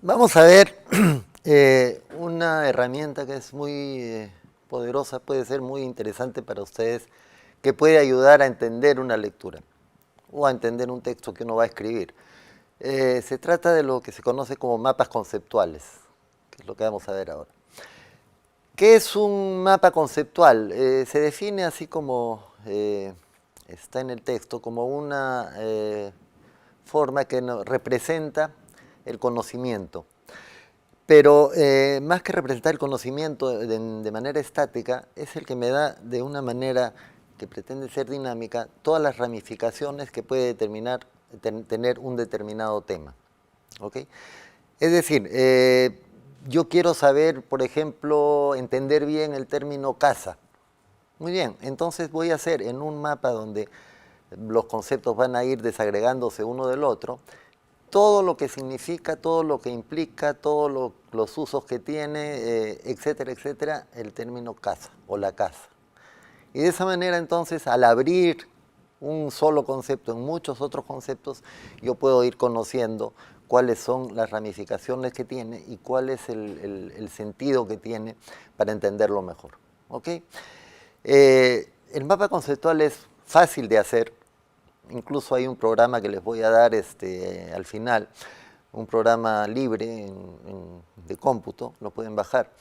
Vamos a ver una herramienta que es muy poderosa, puede ser muy interesante para ustedes, que puede ayudar a entender una lectura o a entender un texto que uno va a escribir. Se trata de lo que se conoce como mapas conceptuales, que es lo que vamos a ver ahora. ¿Qué es un mapa conceptual? Se define así como está en el texto, como una forma que representa el conocimiento. Pero más que representar el conocimiento de manera estática, es el que me da de una manera que pretende ser dinámica todas las ramificaciones que puede tener un determinado tema. ¿Ok? Es decir, yo quiero saber, por ejemplo, entender bien el término casa. Muy bien, entonces voy a hacer en un mapa donde los conceptos van a ir desagregándose uno del otro, todo lo que significa, todo lo que implica, todos los usos que tiene, etcétera, etcétera, el término casa o la casa. Y de esa manera entonces, al abrir un solo concepto en muchos otros conceptos, yo puedo ir conociendo cuáles son las ramificaciones que tiene y cuál es el sentido que tiene para entenderlo mejor. ¿Ok? El mapa conceptual es fácil de hacer. Incluso hay un programa que les voy a dar al final, un programa libre de cómputo, lo pueden bajar,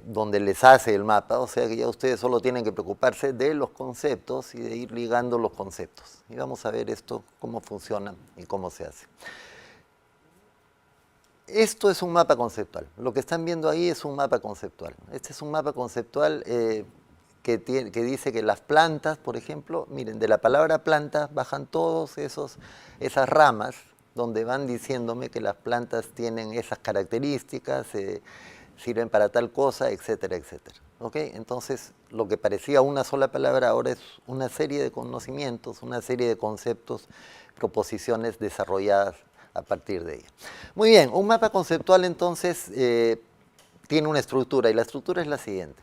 donde les hace el mapa, o sea que ya ustedes solo tienen que preocuparse de los conceptos y de ir ligando los conceptos. Y vamos a ver esto, cómo funciona y cómo se hace. Esto es un mapa conceptual. Lo que están viendo ahí es un mapa conceptual. Este es un mapa conceptual que dice que las plantas, por ejemplo, miren, de la palabra planta bajan todos esas ramas donde van diciéndome que las plantas tienen esas características, sirven para tal cosa, etcétera, etcétera. ¿Ok? Entonces, lo que parecía una sola palabra ahora es una serie de conocimientos, una serie de conceptos, proposiciones desarrolladas a partir de ella. Muy bien, un mapa conceptual entonces tiene una estructura y la estructura es la siguiente.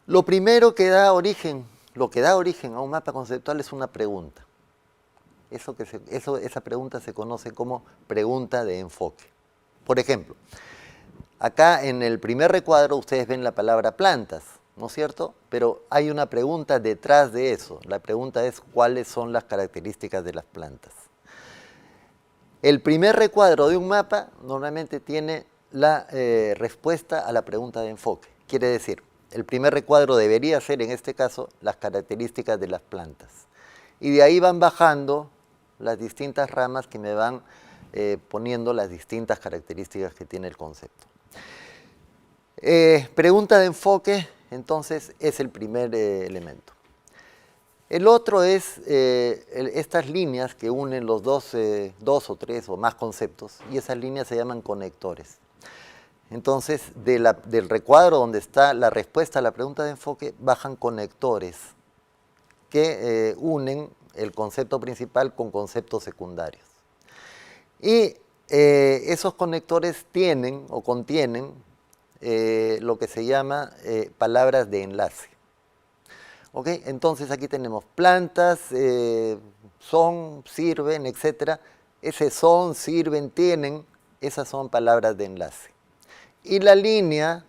Lo primero que da origen, lo que da origen a un mapa conceptual es una pregunta. Esa pregunta se conoce como pregunta de enfoque. Por ejemplo, acá en el primer recuadro ustedes ven la palabra plantas, ¿no es cierto? Pero hay una pregunta detrás de eso. La pregunta es ¿cuáles son las características de las plantas? El primer recuadro de un mapa normalmente tiene la respuesta a la pregunta de enfoque. Quiere decir, el primer recuadro debería ser, en este caso, las características de las plantas. Y de ahí van bajando las distintas ramas que me van poniendo las distintas características que tiene el concepto. Pregunta de enfoque, entonces, es el primer elemento. El otro es estas líneas que unen los dos o tres o más conceptos, y esas líneas se llaman conectores. Entonces, del recuadro donde está la respuesta a la pregunta de enfoque, bajan conectores que unen el concepto principal con conceptos secundarios. Y esos conectores tienen o contienen lo que se llama palabras de enlace. ¿Ok? Entonces aquí tenemos plantas, son, sirven, etc. Ese son, sirven, tienen, esas son palabras de enlace. Y la línea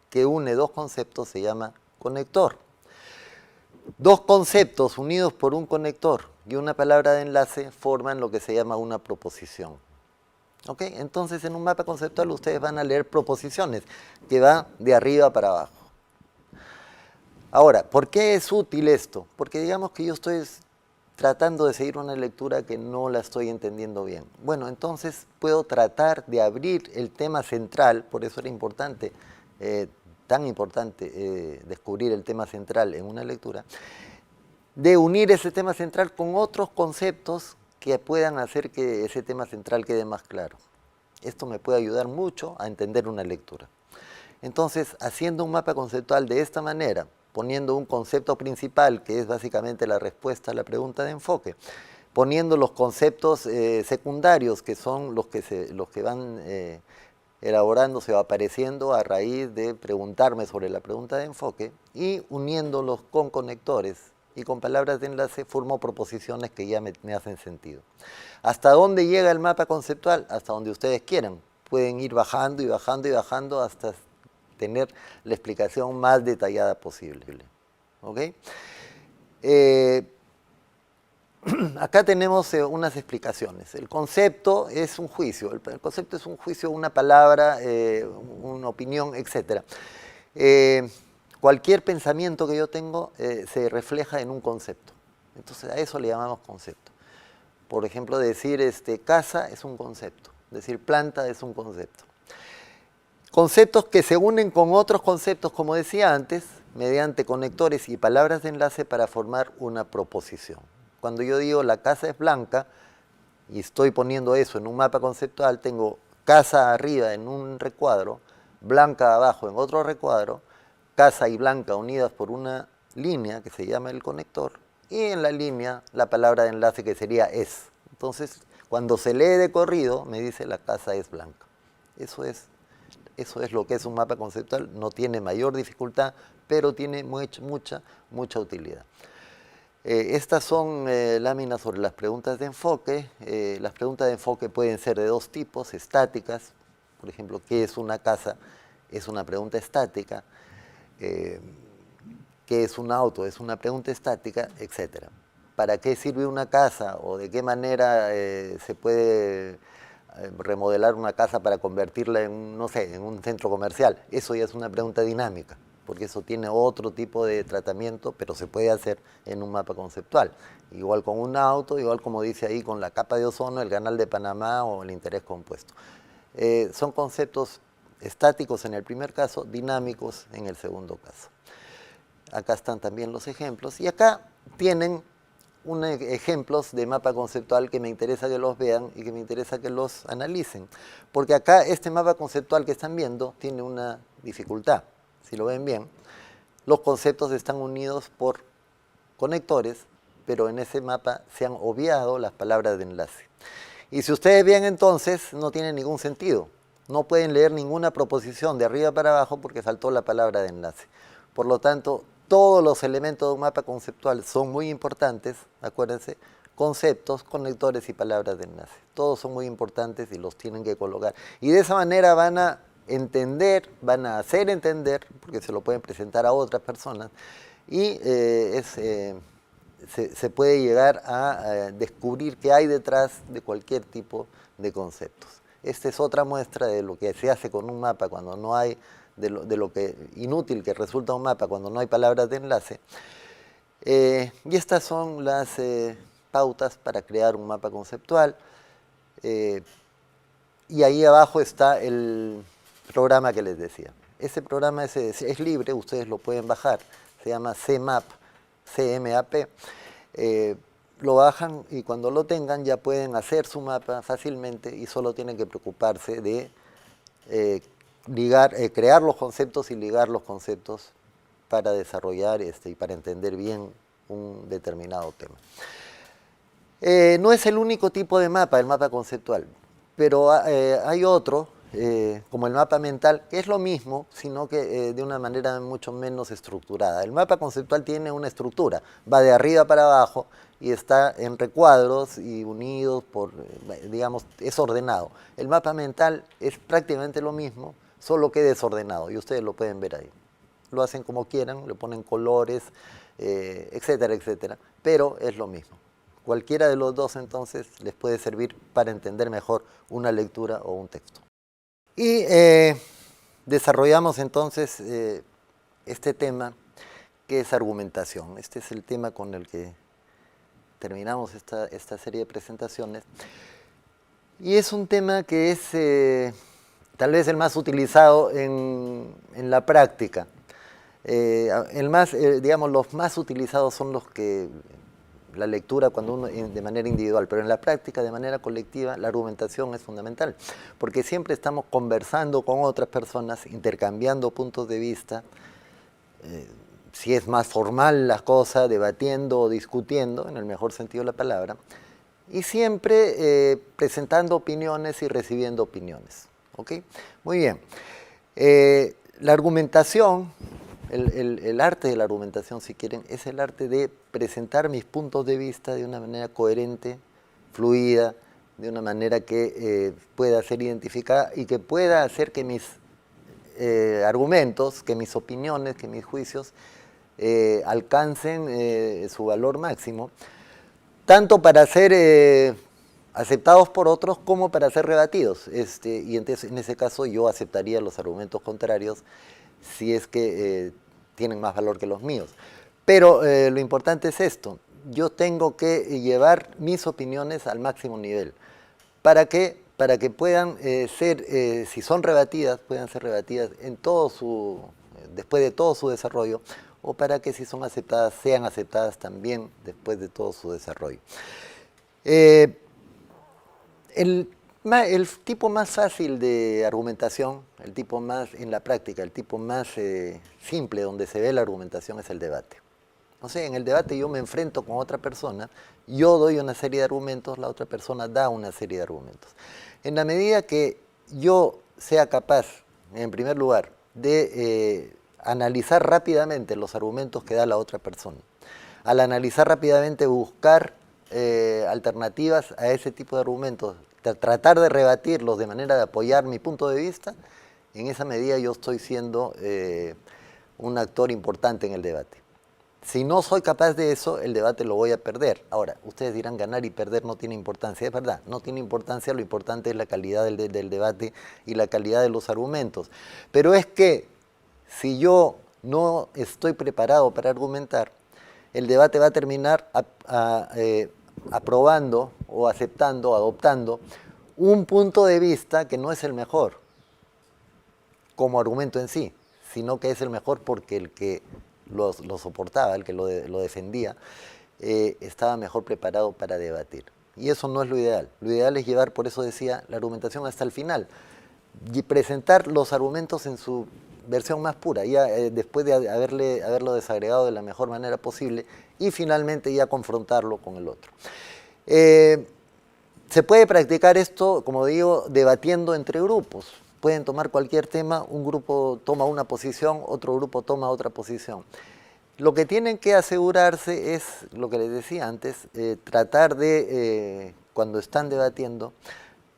que une dos conceptos se llama conector. Dos conceptos unidos por un conector y una palabra de enlace forman lo que se llama una proposición. ¿Ok? Entonces en un mapa conceptual ustedes van a leer proposiciones que van de arriba para abajo. Ahora, ¿por qué es útil esto? Porque digamos que yo estoy tratando de seguir una lectura que no la estoy entendiendo bien. Bueno, entonces puedo tratar de abrir el tema central, por eso era importante, tan importante descubrir el tema central en una lectura, de unir ese tema central con otros conceptos que puedan hacer que ese tema central quede más claro. Esto me puede ayudar mucho a entender una lectura. Entonces, haciendo un mapa conceptual de esta manera, poniendo un concepto principal, que es básicamente la respuesta a la pregunta de enfoque, poniendo los conceptos secundarios, que son los que van elaborándose o apareciendo a raíz de preguntarme sobre la pregunta de enfoque, y uniéndolos con conectores y con palabras de enlace formo proposiciones que ya me hacen sentido. ¿Hasta dónde llega el mapa conceptual? Hasta donde ustedes quieran. Pueden ir bajando y bajando y bajando hasta tener la explicación más detallada posible. ¿Ok? Acá tenemos unas explicaciones. El concepto es un juicio. El concepto es un juicio, una palabra, una opinión, etc. Cualquier pensamiento que yo tengo se refleja en un concepto. Entonces a eso le llamamos concepto. Por ejemplo, decir casa es un concepto. Decir planta es un concepto. Conceptos que se unen con otros conceptos, como decía antes, mediante conectores y palabras de enlace para formar una proposición. Cuando yo digo la casa es blanca y estoy poniendo eso en un mapa conceptual, tengo casa arriba en un recuadro, blanca abajo en otro recuadro, casa y blanca unidas por una línea que se llama el conector y en la línea la palabra de enlace que sería es. Entonces, cuando se lee de corrido, me dice la casa es blanca. Eso es lo que es un mapa conceptual, no tiene mayor dificultad, pero tiene mucha utilidad. Estas son láminas sobre las preguntas de enfoque. Las preguntas de enfoque pueden ser de dos tipos, estáticas. Por ejemplo, ¿qué es una casa? Es una pregunta estática. ¿Qué es un auto? Es una pregunta estática, etc. ¿Para qué sirve una casa? ¿O de qué manera se puede remodelar una casa para convertirla en, no sé, en un centro comercial? Eso ya es una pregunta dinámica, porque eso tiene otro tipo de tratamiento, pero se puede hacer en un mapa conceptual. Igual con un auto, igual como dice ahí, con la capa de ozono, el canal de Panamá o el interés compuesto. Son conceptos estáticos en el primer caso, dinámicos en el segundo caso. Acá están también los ejemplos, y acá tienen ejemplos de mapa conceptual que me interesa que los vean y que me interesa que los analicen. Porque acá este mapa conceptual que están viendo tiene una dificultad. Si lo ven bien, los conceptos están unidos por conectores, pero en ese mapa se han obviado las palabras de enlace. Y si ustedes ven entonces, no tiene ningún sentido. No pueden leer ninguna proposición de arriba para abajo porque faltó la palabra de enlace. Por lo tanto, todos los elementos de un mapa conceptual son muy importantes, acuérdense, conceptos, conectores y palabras de enlace. Todos son muy importantes y los tienen que colocar. Y de esa manera van a entender, van a hacer entender, porque se lo pueden presentar a otras personas, y se puede llegar a descubrir qué hay detrás de cualquier tipo de conceptos. Esta es otra muestra de lo que se hace con un mapa cuando no hay, de lo que inútil que resulta un mapa cuando no hay palabras de enlace. Y estas son las pautas para crear un mapa conceptual. Y ahí abajo está el programa que les decía. Ese programa es libre, ustedes lo pueden bajar. Se llama CMAP, CMAP. Lo bajan y cuando lo tengan ya pueden hacer su mapa fácilmente y solo tienen que preocuparse de crear los conceptos y ligar los conceptos para desarrollar y para entender bien un determinado tema. No es el único tipo de mapa, el mapa conceptual, pero hay otro, como el mapa mental, que es lo mismo, sino que de una manera mucho menos estructurada. El mapa conceptual tiene una estructura, va de arriba para abajo y está en recuadros y unidos por, digamos, es ordenado. El mapa mental es prácticamente lo mismo, solo que desordenado, y ustedes lo pueden ver ahí. Lo hacen como quieran, le ponen colores, etcétera, etcétera, pero es lo mismo. Cualquiera de los dos entonces les puede servir para entender mejor una lectura o un texto. Y desarrollamos entonces este tema que es argumentación. Este es el tema con el que terminamos esta serie de presentaciones. Y es un tema que es tal vez el más utilizado en la práctica. Digamos, los más utilizados son los que la lectura cuando uno de manera individual, pero en la práctica de manera colectiva la argumentación es fundamental, porque siempre estamos conversando con otras personas, intercambiando puntos de vista, si es más formal la cosa, debatiendo o discutiendo, en el mejor sentido de la palabra, y siempre presentando opiniones y recibiendo opiniones. ¿Ok? Muy bien. La argumentación el arte de la argumentación, si quieren, es el arte de presentar mis puntos de vista de una manera coherente, fluida, de una manera que pueda ser identificada y que pueda hacer que mis argumentos, que mis opiniones, que mis juicios alcancen su valor máximo, tanto para ser aceptados por otros como para ser rebatidos. Y entonces, en ese caso yo aceptaría los argumentos contrarios si es que tienen más valor que los míos. Pero lo importante es esto, yo tengo que llevar mis opiniones al máximo nivel. ¿Para qué? Para que puedan ser, si son rebatidas, puedan ser rebatidas en todo después de todo su desarrollo, o para que si son aceptadas, sean aceptadas también después de todo su desarrollo. El tipo más fácil de argumentación, el tipo más en la práctica, el tipo más simple donde se ve la argumentación es el debate. O sea, en el debate yo me enfrento con otra persona, yo doy una serie de argumentos, la otra persona da una serie de argumentos. En la medida que yo sea capaz, en primer lugar, de analizar rápidamente los argumentos que da la otra persona, al analizar rápidamente buscar alternativas a ese tipo de argumentos, tratar de rebatirlos de manera de apoyar mi punto de vista, en esa medida yo estoy siendo un actor importante en el debate. Si no soy capaz de eso, el debate lo voy a perder. Ahora, ustedes dirán, ganar y perder no tiene importancia. Es verdad, no tiene importancia, lo importante es la calidad del debate y la calidad de los argumentos. Pero es que si yo no estoy preparado para argumentar, el debate va a terminar aprobando o aceptando, adoptando un punto de vista que no es el mejor como argumento en sí, sino que es el mejor porque el que lo soportaba, el que lo defendía, estaba mejor preparado para debatir. Y eso no es lo ideal. Lo ideal es llevar, por eso decía, la argumentación hasta el final y presentar los argumentos en su versión más pura, ya después de haberlo desagregado de la mejor manera posible y finalmente ya confrontarlo con el otro. Se puede practicar esto, como digo, debatiendo entre grupos. Pueden tomar cualquier tema, un grupo toma una posición, otro grupo toma otra posición. Lo que tienen que asegurarse es, lo que les decía antes, tratar de, cuando están debatiendo,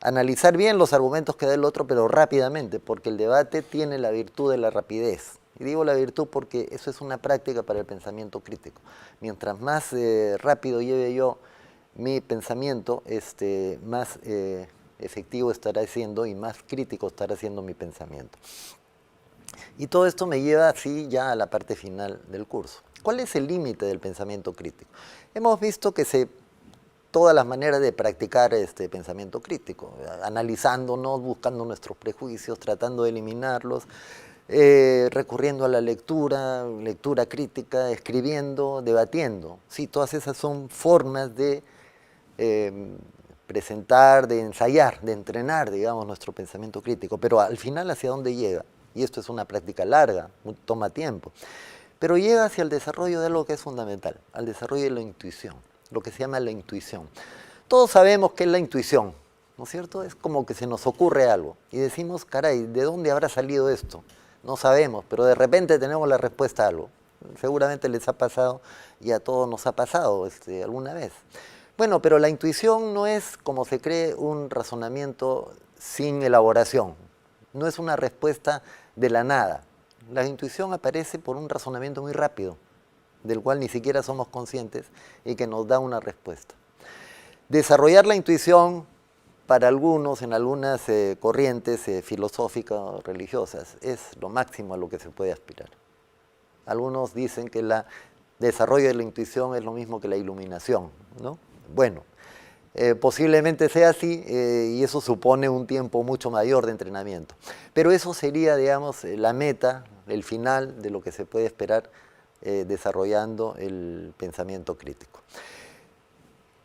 analizar bien los argumentos que da el otro, pero rápidamente, porque el debate tiene la virtud de la rapidez. Y digo la virtud porque eso es una práctica para el pensamiento crítico. Mientras más rápido lleve yo mi pensamiento, más efectivo estará siendo y más crítico estará siendo mi pensamiento. Y todo esto me lleva así ya a la parte final del curso. ¿Cuál es el límite del pensamiento crítico? Hemos visto que todas las maneras de practicar este pensamiento crítico, analizándonos, buscando nuestros prejuicios, tratando de eliminarlos, recurriendo a la lectura crítica, escribiendo, debatiendo. Sí, todas esas son formas de presentar, de ensayar, de entrenar, digamos, nuestro pensamiento crítico. Pero al final, ¿hacia dónde llega? Y esto es una práctica larga, toma tiempo. Pero llega hacia el desarrollo de algo que es fundamental, al desarrollo de la intuición, lo que se llama la intuición. Todos sabemos qué es la intuición, ¿no es cierto? Es como que se nos ocurre algo y decimos, caray, ¿de dónde habrá salido esto? No sabemos, pero de repente tenemos la respuesta a algo. Seguramente les ha pasado y a todos nos ha pasado alguna vez. Bueno, pero la intuición no es, como se cree, un razonamiento sin elaboración. No es una respuesta de la nada. La intuición aparece por un razonamiento muy rápido, del cual ni siquiera somos conscientes y que nos da una respuesta. Desarrollar la intuición para algunos, en algunas corrientes filosóficas o religiosas, es lo máximo a lo que se puede aspirar. Algunos dicen que el desarrollo de la intuición es lo mismo que la iluminación, ¿no? Bueno, posiblemente sea así y eso supone un tiempo mucho mayor de entrenamiento. Pero eso sería, digamos, la meta, el final de lo que se puede esperar desarrollando el pensamiento crítico.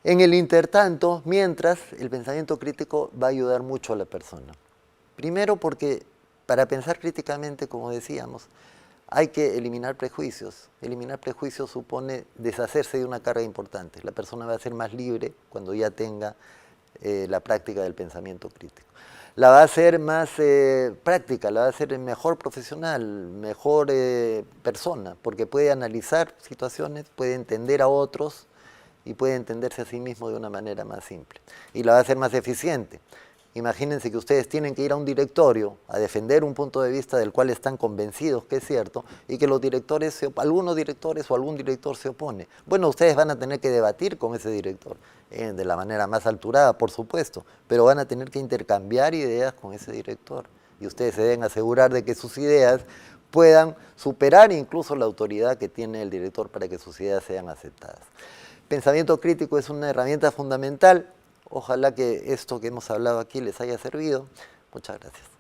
En el intertanto, mientras, el pensamiento crítico va a ayudar mucho a la persona. Primero porque para pensar críticamente, como decíamos, hay que eliminar prejuicios. Eliminar prejuicios supone deshacerse de una carga importante. La persona va a ser más libre cuando ya tenga la práctica del pensamiento crítico. la va a hacer más práctica, la va a hacer mejor profesional, mejor persona, porque puede analizar situaciones, puede entender a otros y puede entenderse a sí mismo de una manera más simple. Y la va a hacer más eficiente. Imagínense que ustedes tienen que ir a un directorio a defender un punto de vista del cual están convencidos que es cierto y que los directores, algunos directores o algún director se opone. Bueno, ustedes van a tener que debatir con ese director, de la manera más alturada, por supuesto, pero van a tener que intercambiar ideas con ese director. Y ustedes se deben asegurar de que sus ideas puedan superar incluso la autoridad que tiene el director para que sus ideas sean aceptadas. Pensamiento crítico es una herramienta fundamental. Ojalá que esto que hemos hablado aquí les haya servido. Muchas gracias.